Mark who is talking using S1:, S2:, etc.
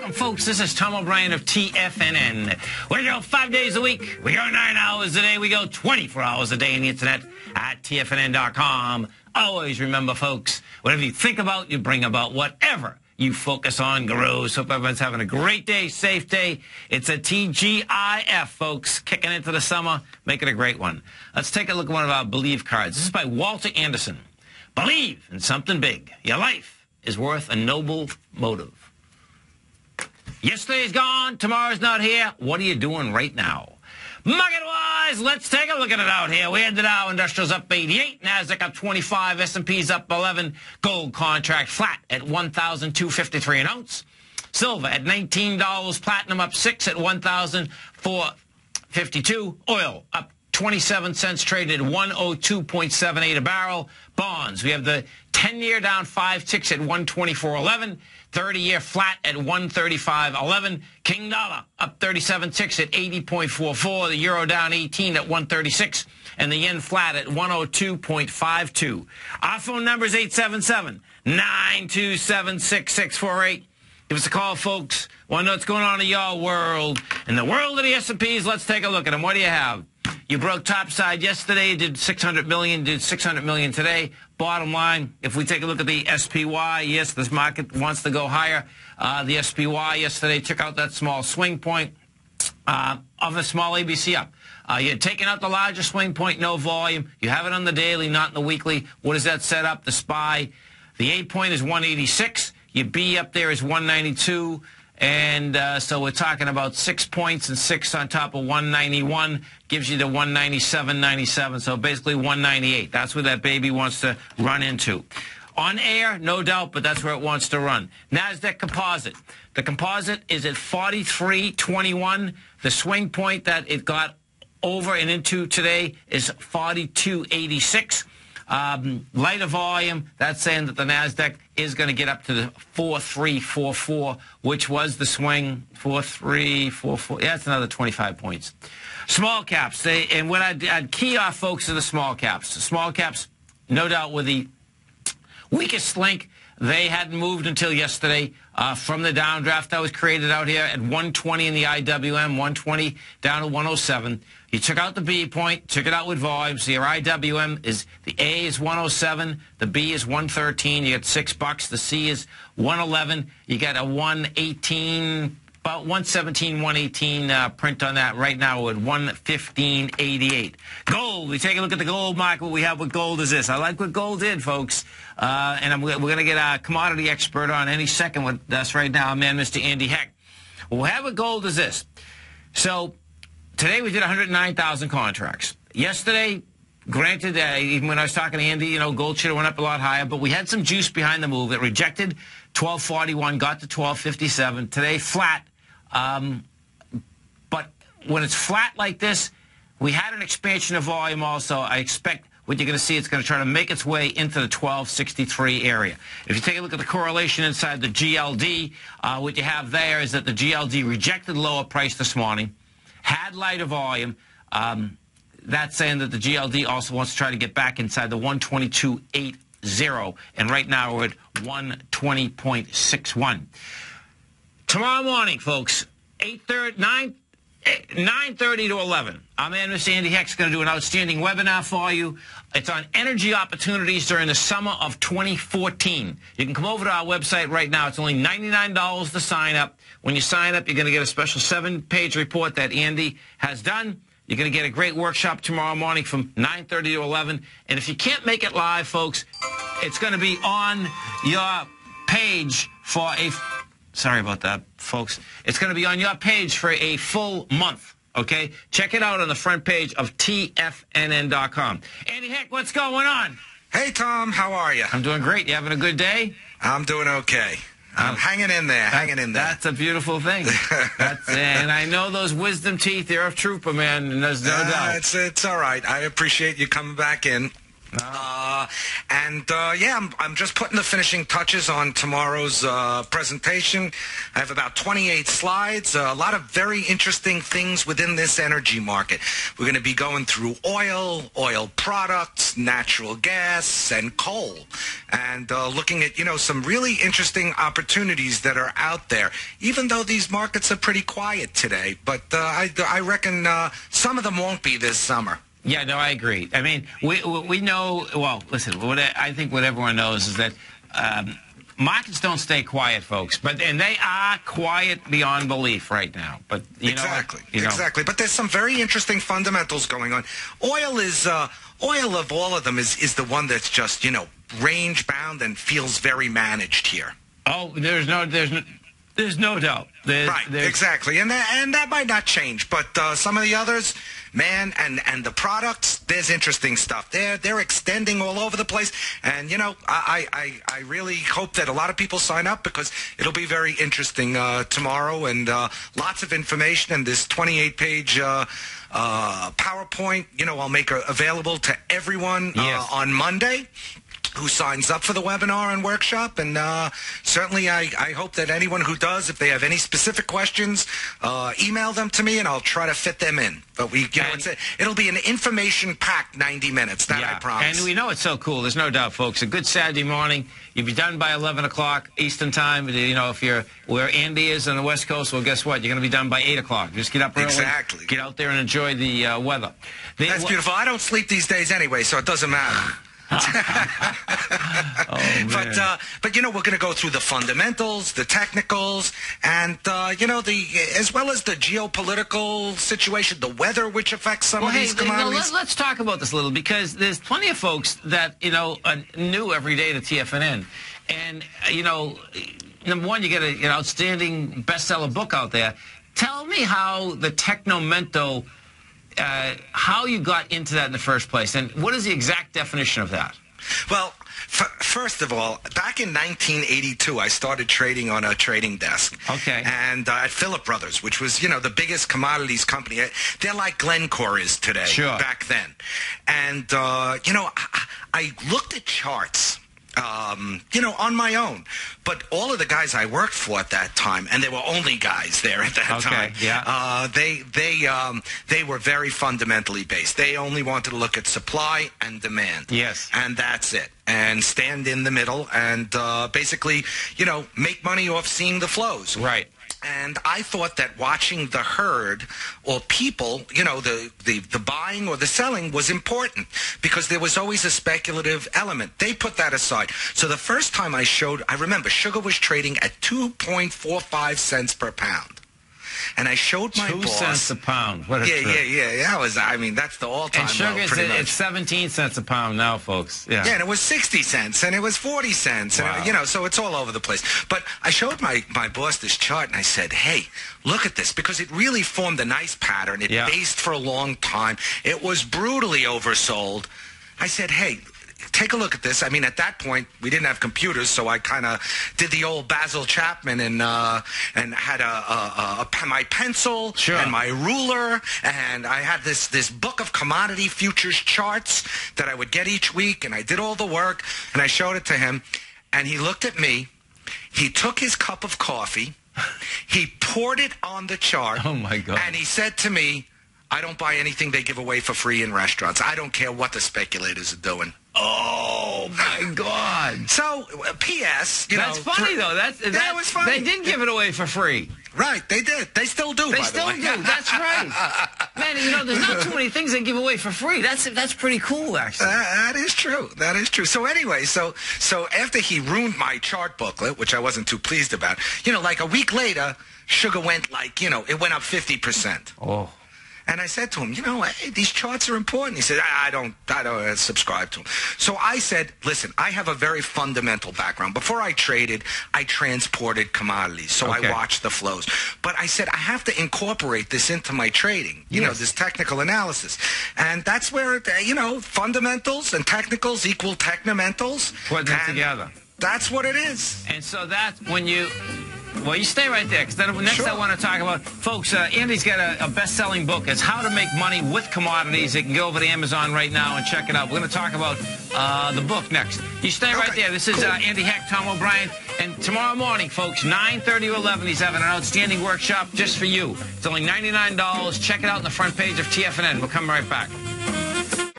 S1: Welcome, folks. This is Tom O'Brien of TFNN. We go 5 days a week. We go 9 hours a day. We go 24 hours a day on the internet at TFNN.com. Always remember, folks, whatever you think about, you bring about. Whatever you focus on grows. Hope everyone's having a great day, safe day. It's a TGIF, folks. Kicking into the summer. Make it a great one. Let's take a look at one of our Believe cards. This is by Walter Anderson. Believe in something big. Your life is worth a noble motive. Yesterday's gone, tomorrow's not here. What are you doing right now? Market-wise, let's take a look at it out here. We had the Dow Industrials up 88, NASDAQ up 25, S&P's up 11, gold contract flat at $1,253 an ounce. Silver at $19, platinum up 6 at $1,452. Oil up 27 cents, traded at 102.78 a barrel. Bonds, we have the 10-year down 5 ticks at 124.11. 30-year flat at 135.11. King dollar up 37 ticks at 80.44. The euro down 18 at 136. And the yen flat at 102.52. Our phone number is 877-927-6648. Give us a call, folks. Want to know what's going on in your world. In the world of the S&Ps, let's take a look at them. What do you have? You broke topside yesterday. You did $600 million. Did $600 million today. Bottom line, if we take a look at the SPY, yes, this market wants to go higher. The SPY yesterday took out that small swing point of a small ABC up. You're taking out the larger swing point, no volume. You have it on the daily, not in the weekly. What does that set up? The SPY, the A point is 186. Your B up there is 192. And so we're talking about 6 points and 6 on top of 191 gives you the 197.97. So basically 198. That's where that baby wants to run into. On air, no doubt, but that's where it wants to run. NASDAQ composite. The composite is at 43.21. The swing point that it got over and into today is 42.86. Lighter volume, that's saying that the NASDAQ is going to get up to the 4344, which was the swing. 4344. Yeah, that's another 25 points. Small caps. And what I'd key off, folks, are the small caps. The small caps, no doubt, were the weakest link. They hadn't moved until yesterday from the downdraft that was created out here at 120 in the IWM, 120 down to 107. You took out the B point, took it out with volume. So your IWM is, the A is 107, the B is 113. You get $6. The C is 111. You got a 118, about 117, 118 print on that right now at 115.88. Gold, we take a look at the gold market. What we have with gold is this. I like what gold did, folks. And we're going to get a commodity expert on any second with us right now, man, Mr. Andy Heck. What we have with gold is this. So today we did 109,000 contracts. Yesterday, granted, even when I was talking to Andy, you know, gold should have went up a lot higher, but we had some juice behind the move. It rejected 1241, got to 1257. Today, flat. But when it's flat like this, we had an expansion of volume also. I expect what you're going to see, it's going to try to make its way into the 1263 area. If you take a look at the correlation inside the GLD, what you have there is that the GLD rejected lower price this morning, had lighter volume. That's saying that the GLD also wants to try to get back inside the 122.80, and right now we're at 120.61. Tomorrow morning, folks, 9:30 to 11. Our man, Mr. Andy Heck's going to do an outstanding webinar for you. It's on energy opportunities during the summer of 2014. You can come over to our website right now. It's only $99 to sign up. When you sign up, you're going to get a special 7-page report that Andy has done. You're going to get a great workshop tomorrow morning from 9:30 to 11. And if you can't make it live, folks, it's going to be on your page for a... Sorry about that, folks. It's going to be on your page for a full month, okay? Check it out on the front page of TFNN.com. Andy Heck, what's going on?
S2: Hey, Tom. How are you?
S1: I'm doing great. You having a good day?
S2: I'm doing okay. I'm hanging in there, hanging in there.
S1: That's a beautiful thing. And I know those wisdom teeth, they're a trooper, man, and there's no doubt.
S2: It's all right. I appreciate you coming back in. Yeah, I'm just putting the finishing touches on tomorrow's presentation. I have about 28 slides, a lot of very interesting things within this energy market. We're going to be going through oil products, natural gas, and coal, and looking at, some really interesting opportunities that are out there, even though these markets are pretty quiet today. But I reckon some of them won't be this summer.
S1: Yeah, no, I agree. I mean, we know, well, listen, I think what everyone knows is that markets don't stay quiet, folks, and they are quiet beyond belief right now. But
S2: Exactly. But there's some very interesting fundamentals going on. Oil of all of them is the one that's just, range bound and feels very managed here.
S1: Oh, there's no doubt.
S2: Exactly. And that might not change, but some of the others, man, and the products, there's interesting stuff. They're extending all over the place. And, I really hope that a lot of people sign up because it'll be very interesting tomorrow, and lots of information. And this 28-page PowerPoint, I'll make available to everyone on Monday who signs up for the webinar and workshop. And certainly I hope that anyone who does, if they have any specific questions, email them to me and I'll try to fit them in. But it'll be an information-packed 90 minutes, that I promise.
S1: And we know it's so cool. There's no doubt, folks. A good Saturday morning. You'll be done by 11 o'clock Eastern time. If you're where Andy is on the West Coast, well, guess what? You're going to be done by 8 o'clock. Just get up early.
S2: Exactly.
S1: Get out there and enjoy the weather.
S2: That's beautiful. I don't sleep these days anyway, so it doesn't matter.
S1: Oh,
S2: but we're going to go through the fundamentals, the technicals, and as well as the geopolitical situation, the weather which affects some of these commodities.
S1: Let's talk about this a little, because there's plenty of folks that are new every day to TFNN, and number one, you get an outstanding bestseller book out there. Tell me how the Technomento. How you got into that in the first place, and what is the exact definition of that?
S2: Well, first of all, back in 1982, I started trading on a trading desk.
S1: Okay.
S2: And at Philip Brothers, which was, the biggest commodities company. They're like Glencore is today.
S1: Sure.
S2: Back then. And, I looked at charts. On my own. But all of the guys I worked for at that time, and there were only guys there at that time, they were very fundamentally based. They only wanted to look at supply and demand.
S1: Yes.
S2: And that's it. And stand in the middle and basically, make money off seeing the flows.
S1: Right.
S2: And I thought that watching the herd or people, the buying or the selling was important because there was always a speculative element. They put that aside. So the first time I remember sugar was trading at 2.45 cents per pound. And I showed my boss. 2
S1: cents a pound. What a
S2: trip.
S1: Yeah.
S2: That's the all-time
S1: low. And sugar, it's 17 cents a pound now, folks. Yeah.
S2: Yeah, and it was 60 cents, and it was 40 cents,
S1: wow.
S2: And so it's all over the place. But I showed my boss this chart, and I said, hey, look at this, because it really formed a nice pattern. It based for a long time. It was brutally oversold. I said, hey, take a look at this. I mean, at that point, we didn't have computers, so I kind of did the old Basil Chapman and had my pencil and my ruler, and I had this book of commodity futures charts that I would get each week, and I did all the work, and I showed it to him, and he looked at me. He took his cup of coffee, he poured it on the chart,
S1: oh my God,
S2: and he said to me, I don't buy anything they give away for free in restaurants. I don't care what the speculators are doing.
S1: Oh, my God.
S2: So, P.S.,
S1: That's funny, though. That
S2: was funny.
S1: They did give it away for free.
S2: Right, they did. They still do, by the way.
S1: They still do. That's right. Man, there's not too many things they give away for free. That's pretty cool, actually.
S2: That is true. That is true. So anyway, so after he ruined my chart booklet, which I wasn't too pleased about, like a week later, sugar went it went up 50%.
S1: Oh.
S2: And I said to him, hey, these charts are important. He said, I don't subscribe to them. So I said, listen, I have a very fundamental background. Before I traded, I transported commodities, so I watched the flows. But I said, I have to incorporate this into my trading, this technical analysis. And that's where, fundamentals and technicals equal technomentals.
S1: Put them together.
S2: That's what it is.
S1: And so that, when you Well, you stay right there, because next I want to talk about, folks, Andy's got a best-selling book. It's How to Make Money with Commodities. You can go over to Amazon right now and check it out. We're going to talk about the book next. You stay right there. This is Andy Heck, Tom O'Brien. And tomorrow morning, folks, 9:30 to 11, he's having an outstanding workshop just for you. It's only $99. Check it out on the front page of TFNN. We'll come right back.